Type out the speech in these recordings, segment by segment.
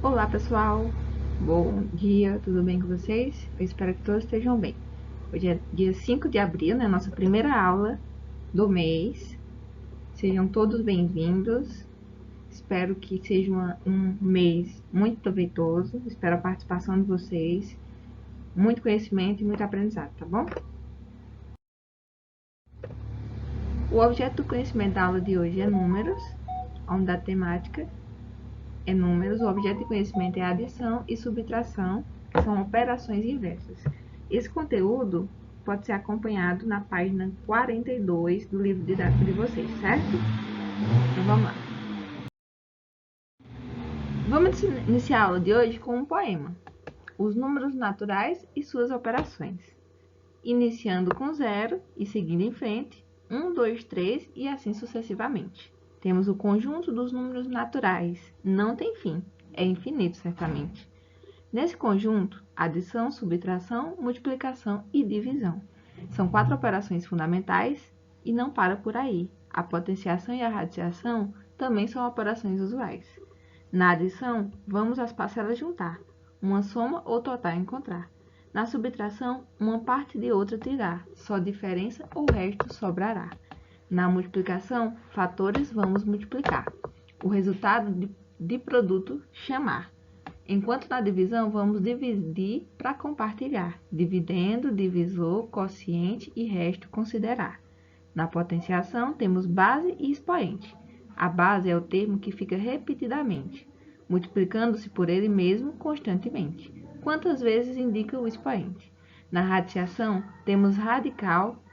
Olá pessoal, bom dia, tudo bem com vocês? Eu espero que todos estejam bem. Hoje é dia 5 de abril, né? Nossa primeira aula do mês. Sejam todos bem-vindos. Espero que seja um mês muito proveitoso. Espero a participação de vocês, muito conhecimento e muito aprendizado, tá bom? O objeto do conhecimento da aula de hoje é números, a unidade temática é números, o objeto de conhecimento é adição e subtração, que são operações inversas. Esse conteúdo pode ser acompanhado na página 42 do livro didático de vocês, certo? Então vamos lá. Vamos iniciar a aula de hoje com um poema, Os Números Naturais e Suas Operações. Iniciando com 0 e seguindo em frente, 1, 2, 3 e assim sucessivamente. Temos o conjunto dos números naturais, não tem fim, é infinito certamente. Nesse conjunto, adição, subtração, multiplicação e divisão. São 4 operações fundamentais e não para por aí. A potenciação e a radiciação também são operações usuais. Na adição, vamos as parcelas juntar, uma soma ou total encontrar. Na subtração, uma parte de outra tirar, só diferença ou resto sobrará. Na multiplicação, fatores vamos multiplicar, o resultado de produto chamar. Enquanto na divisão, vamos dividir para compartilhar, dividendo, divisor, quociente e resto considerar. Na potenciação, temos base e expoente. A base é o termo que fica repetidamente, multiplicando-se por ele mesmo constantemente. Quantas vezes indica o expoente? Na radiciação, temos radical,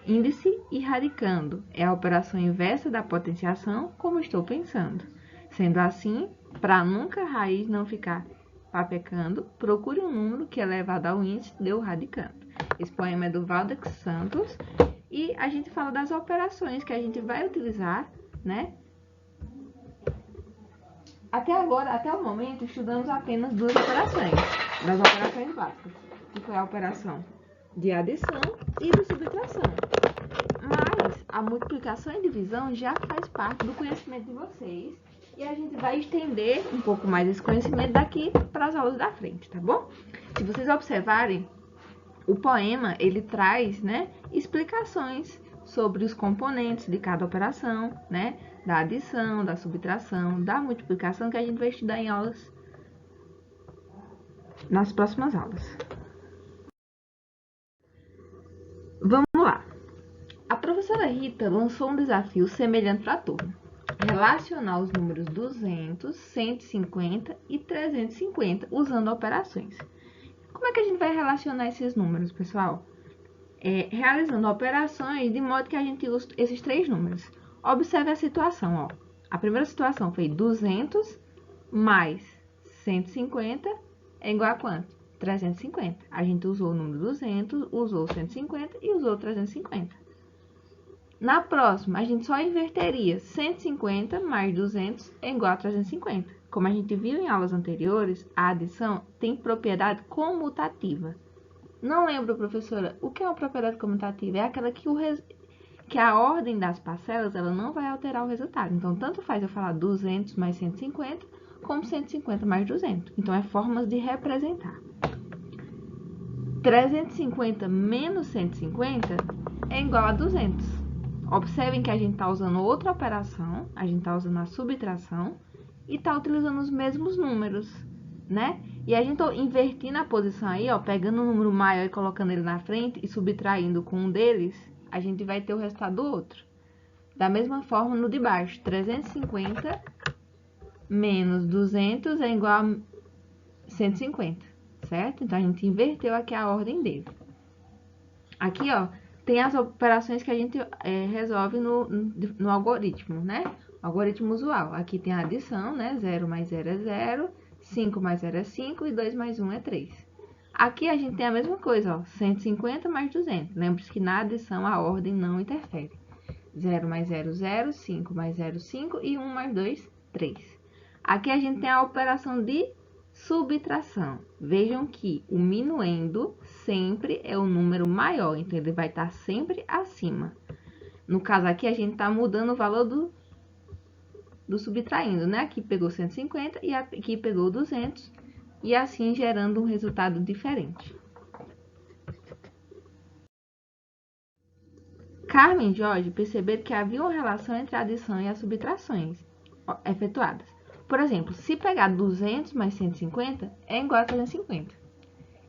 índice e radicando. É a operação inversa da potenciação, como estou pensando. Sendo assim, para nunca a raiz não ficar papecando, procure um número que é elevado ao índice de o radicando. Esse poema é do Valdex Santos e a gente fala das operações que a gente vai utilizar, né? Até agora, até o momento, estudamos apenas duas operações, das operações básicas, que foi a operação de adição e de subtração. Mas a multiplicação e divisão já faz parte do conhecimento de vocês e a gente vai estender um pouco mais esse conhecimento daqui para as aulas da frente, tá bom? Se vocês observarem, o poema, ele traz, né, explicações sobre os componentes de cada operação, né, da adição, da subtração, da multiplicação, que a gente vai estudar em aulas, nas próximas aulas. Vamos lá. A professora Rita lançou um desafio semelhante para a turma. Relacionar os números 200, 150 e 350 usando operações. Como é que a gente vai relacionar esses números, pessoal? Realizando operações de modo que a gente use esses três números. Observe a situação, ó. A primeira situação foi 200 mais 150 é igual a quanto? 350. A gente usou o número 200, usou 150 e usou 350. Na próxima, a gente só inverteria 150 mais 200 é igual a 350. Como a gente viu em aulas anteriores, a adição tem propriedade comutativa. Não lembro, professora, o que é uma propriedade comutativa? É aquela que a ordem das parcelas ela não vai alterar o resultado. Então, tanto faz eu falar 200 mais 150, como 150 mais 200. Então, é formas de representar. 350 menos 150 é igual a 200. Observem que a gente está usando outra operação, a gente está usando a subtração e está utilizando os mesmos números, né? E a gente tá invertindo a posição aí, ó, pegando um número maior e colocando ele na frente e subtraindo com um deles, a gente vai ter o resultado do outro. Da mesma forma, no de baixo, 350 menos 200 é igual a 150, certo? Então, a gente inverteu aqui a ordem dele. Aqui, ó, tem as operações que a gente resolve no algoritmo, né? Algoritmo usual. Aqui tem a adição, né? 0 mais 0 é 0, 5 mais 0 é 5 e 2 mais 1 é 3. Aqui a gente tem a mesma coisa, ó, 150 mais 200. Lembre-se que na adição a ordem não interfere. 0 mais 0, 0, 5 mais 0, 5 e 1 mais 2, 3. Aqui a gente tem a operação de subtração. Vejam que o minuendo sempre é o número maior, então ele vai estar sempre acima. No caso aqui, a gente está mudando o valor do subtraindo, né? Aqui pegou 150 e aqui pegou 200, e assim gerando um resultado diferente. Carmen e Jorge perceberam que havia uma relação entre a adição e as subtrações efetuadas. Por exemplo, se pegar 200 mais 150, é igual a 350.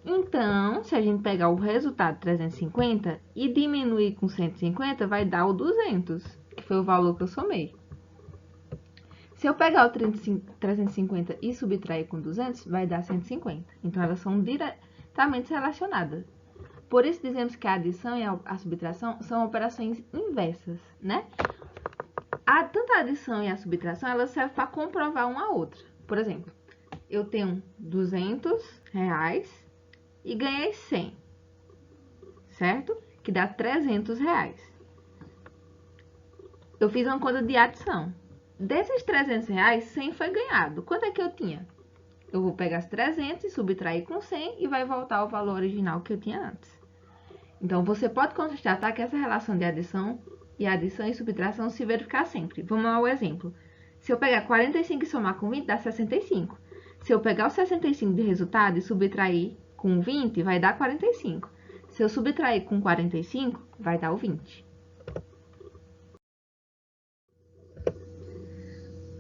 Então, se a gente pegar o resultado 350 e diminuir com 150, vai dar o 200, que foi o valor que eu somei. Se eu pegar o 350 e subtrair com 200, vai dar 150. Então, elas são diretamente relacionadas. Por isso, dizemos que a adição e a subtração são operações inversas, né? Tanto a adição e a subtração, elas servem para comprovar uma a outra. Por exemplo, eu tenho 200 reais e ganhei 100, certo? Que dá 300 reais. Eu fiz uma conta de adição. Desses 300 reais, 100 foi ganhado. Quanto é que eu tinha? Eu vou pegar as 300 e subtrair com 100 e vai voltar ao valor original que eu tinha antes. Então, você pode constatar que essa relação de adição e subtração se verificar sempre. Vamos ao exemplo. Se eu pegar 45 e somar com 20, dá 65. Se eu pegar o 65 de resultado e subtrair com 20, vai dar 45. Se eu subtrair com 45, vai dar o 20.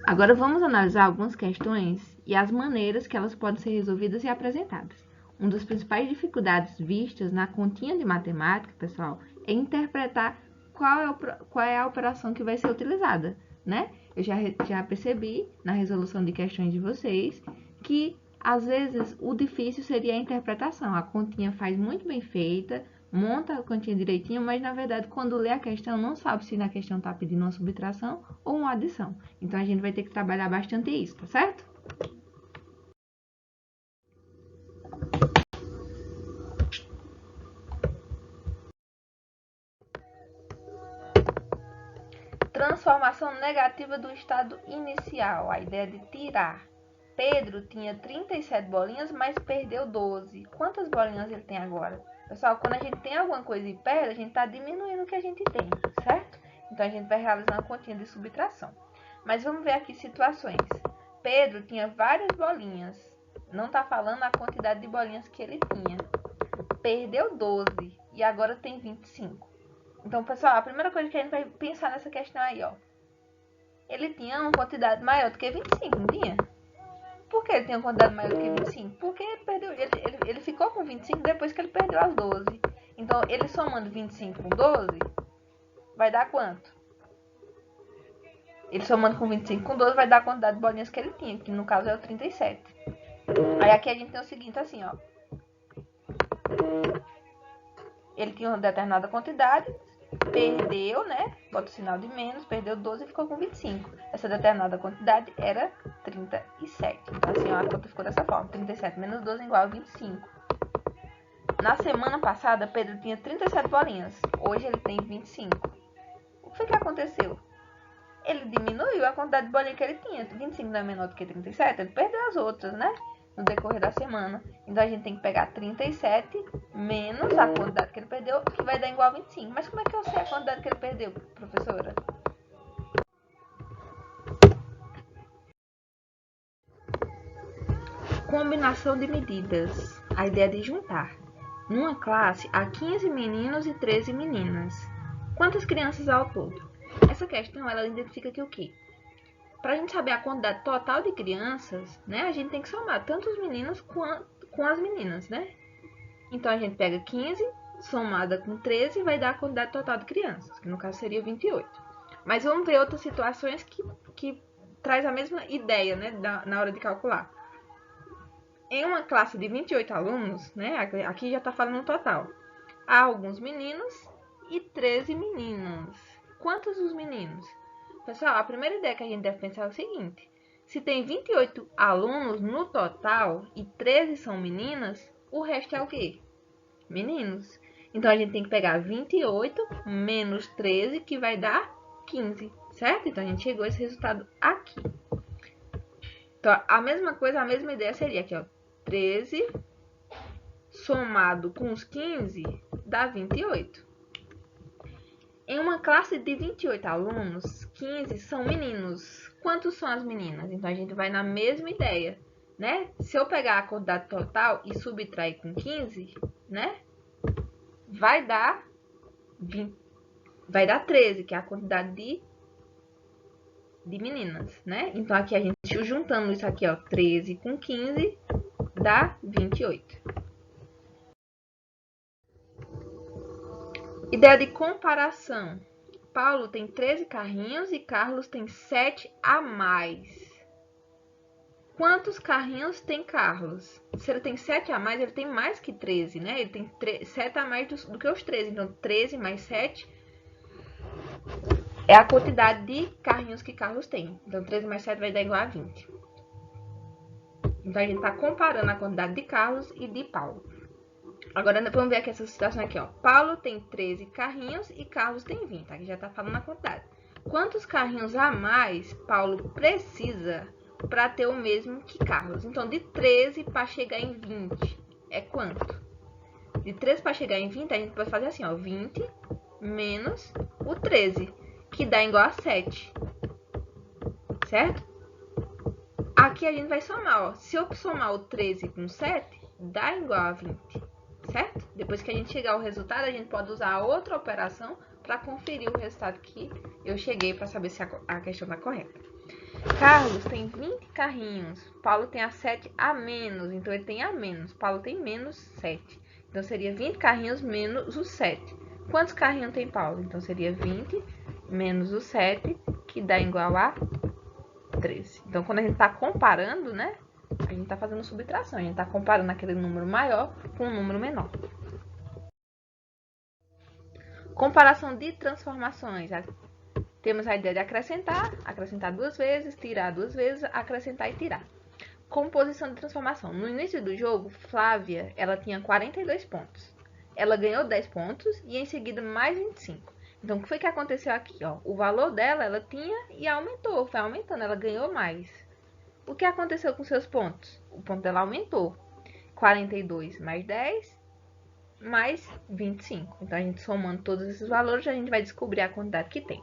Agora, vamos analisar algumas questões e as maneiras que elas podem ser resolvidas e apresentadas. Uma das principais dificuldades vistas na continha de matemática, pessoal, é interpretar qual é a operação que vai ser utilizada, né? Eu já percebi na resolução de questões de vocês que, às vezes, o difícil seria a interpretação. A continha faz muito bem feita, monta a continha direitinho, mas, na verdade, quando lê a questão, não sabe se na questão está pedindo uma subtração ou uma adição. Então, a gente vai ter que trabalhar bastante isso, tá certo? Transformação negativa do estado inicial, a ideia de tirar. Pedro tinha 37 bolinhas, mas perdeu 12. Quantas bolinhas ele tem agora? Pessoal, quando a gente tem alguma coisa e perde, a gente está diminuindo o que a gente tem, certo? Então, a gente vai realizar uma continha de subtração. Mas vamos ver aqui situações. Pedro tinha várias bolinhas. Não está falando a quantidade de bolinhas que ele tinha. Perdeu 12 e agora tem 25. Então, pessoal, a primeira coisa que a gente vai pensar nessa questão aí, ó. Ele tinha uma quantidade maior do que 25, não tinha? Por que ele tinha uma quantidade maior do que 25? Porque ele perdeu, ele ficou com 25 depois que ele perdeu as 12. Então, ele somando 25 com 12, vai dar quanto? Ele somando com 25 com 12 vai dar a quantidade de bolinhas que ele tinha, que no caso é o 37. Aí aqui a gente tem o seguinte assim, ó. Ele tinha uma determinada quantidade, perdeu, né? Bota o sinal de menos, perdeu 12 e ficou com 25. Essa determinada quantidade era 37. Então, assim, ó, a conta ficou dessa forma. 37 menos 12 igual a 25. Na semana passada, Pedro tinha 37 bolinhas. Hoje ele tem 25. O que foi que aconteceu? Ele diminuiu a quantidade de bolinha que ele tinha. 25 não é menor do que 37, ele perdeu as outras, né? No decorrer da semana. Então, a gente tem que pegar 37 menos a quantidade que ele perdeu, que vai dar igual a 25. Mas como é que eu sei a quantidade que ele perdeu, professora? Combinação de medidas. A ideia de juntar. Numa classe, há 15 meninos e 13 meninas. Quantas crianças há ao todo? Essa questão, ela identifica aqui o quê? Para a gente saber a quantidade total de crianças, né, a gente tem que somar tanto os meninos com as meninas, né? Então, a gente pega 15 somada com 13 vai dar a quantidade total de crianças, que no caso seria 28. Mas vamos ver outras situações que traz a mesma ideia, né, na hora de calcular. Em uma classe de 28 alunos, né, aqui já está falando no total, há alguns meninos e 13 meninas. Quantos os meninos? Pessoal, a primeira ideia que a gente deve pensar é o seguinte. Se tem 28 alunos no total e 13 são meninas, o resto é o quê? Meninos. Então, a gente tem que pegar 28 menos 13, que vai dar 15, certo? Então, a gente chegou a esse resultado aqui. Então, a mesma coisa, a mesma ideia seria aqui, ó. 13 somado com os 15 dá 28. Em uma classe de 28 alunos, 15 são meninos. Quantos são as meninas? Então, a gente vai na mesma ideia, né? Se eu pegar a quantidade total e subtrair com 15, né? Vai dar 13, que é a quantidade de meninas, né? Então, aqui a gente juntando isso aqui, ó, 13 com 15, dá 28. Ideia de comparação. Paulo tem 13 carrinhos e Carlos tem 7 a mais. Quantos carrinhos tem Carlos? Se ele tem 7 a mais, ele tem mais que 13, né? Ele tem 7 a mais do que os 13. Então, 13 mais 7 é a quantidade de carrinhos que Carlos tem. Então, 13 mais 7 vai dar igual a 20. Então, a gente está comparando a quantidade de Carlos e de Paulo. Agora, vamos ver aqui essa situação aqui, ó. Paulo tem 13 carrinhos e Carlos tem 20. Aqui já está falando a quantidade. Quantos carrinhos a mais Paulo precisa para ter o mesmo que Carlos? Então, de 13 para chegar em 20 é quanto? De 13 para chegar em 20, a gente pode fazer assim, ó. 20 menos o 13, que dá igual a 7. Certo? Aqui a gente vai somar, ó. Se eu somar o 13 com 7, dá igual a 20. Certo? Depois que a gente chegar ao resultado, a gente pode usar outra operação para conferir o resultado que eu cheguei para saber se a questão está correta. Carlos tem 20 carrinhos, Paulo tem a 7 a menos, então ele tem a menos, Paulo tem menos 7. Então seria 20 carrinhos menos o 7. Quantos carrinhos tem Paulo? Então seria 20 menos o 7, que dá igual a 13. Então quando a gente está comparando, né? A gente está fazendo subtração, a gente está comparando aquele número maior com um número menor. Comparação de transformações. Temos a ideia de acrescentar 2 vezes, tirar 2 vezes, acrescentar e tirar. Composição de transformação. No início do jogo, Flávia, ela tinha 42 pontos. Ela ganhou 10 pontos e em seguida mais 25. Então, o que foi que aconteceu aqui? Ó? O valor dela, ela tinha e aumentou, foi aumentando, ela ganhou mais. O que aconteceu com seus pontos? O ponto dela aumentou. 42 mais 10, mais 25. Então, a gente somando todos esses valores, a gente vai descobrir a quantidade que tem.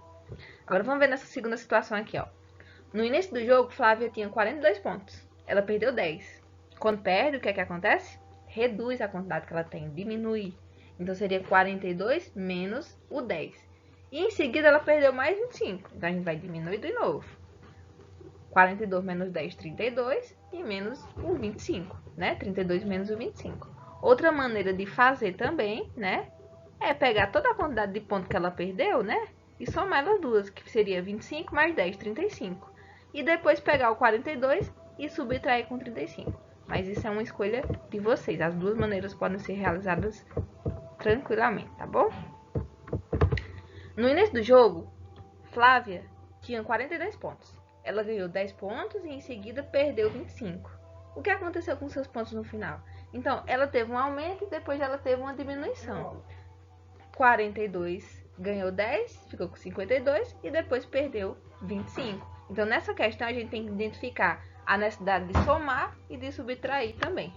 Agora, vamos ver nessa segunda situação aqui, ó. No início do jogo, Flávia tinha 42 pontos. Ela perdeu 10. Quando perde, o que é que acontece? Reduz a quantidade que ela tem, diminui. Então, seria 42 menos o 10. E em seguida, ela perdeu mais 25. Então, a gente vai diminuir de novo. 42 menos 10, 32, e menos o 25, né? 32 menos o 25. Outra maneira de fazer também, né? É pegar toda a quantidade de pontos que ela perdeu, né? E somar elas duas, que seria 25 mais 10, 35. E depois pegar o 42 e subtrair com 35. Mas isso é uma escolha de vocês. As duas maneiras podem ser realizadas tranquilamente, tá bom? No início do jogo, Flávia tinha 42 pontos. Ela ganhou 10 pontos e em seguida perdeu 25. O que aconteceu com seus pontos no final? Então, ela teve um aumento e depois ela teve uma diminuição. 42 ganhou 10, ficou com 52 e depois perdeu 25. Então, nessa questão, a gente tem que identificar a necessidade de somar e de subtrair também.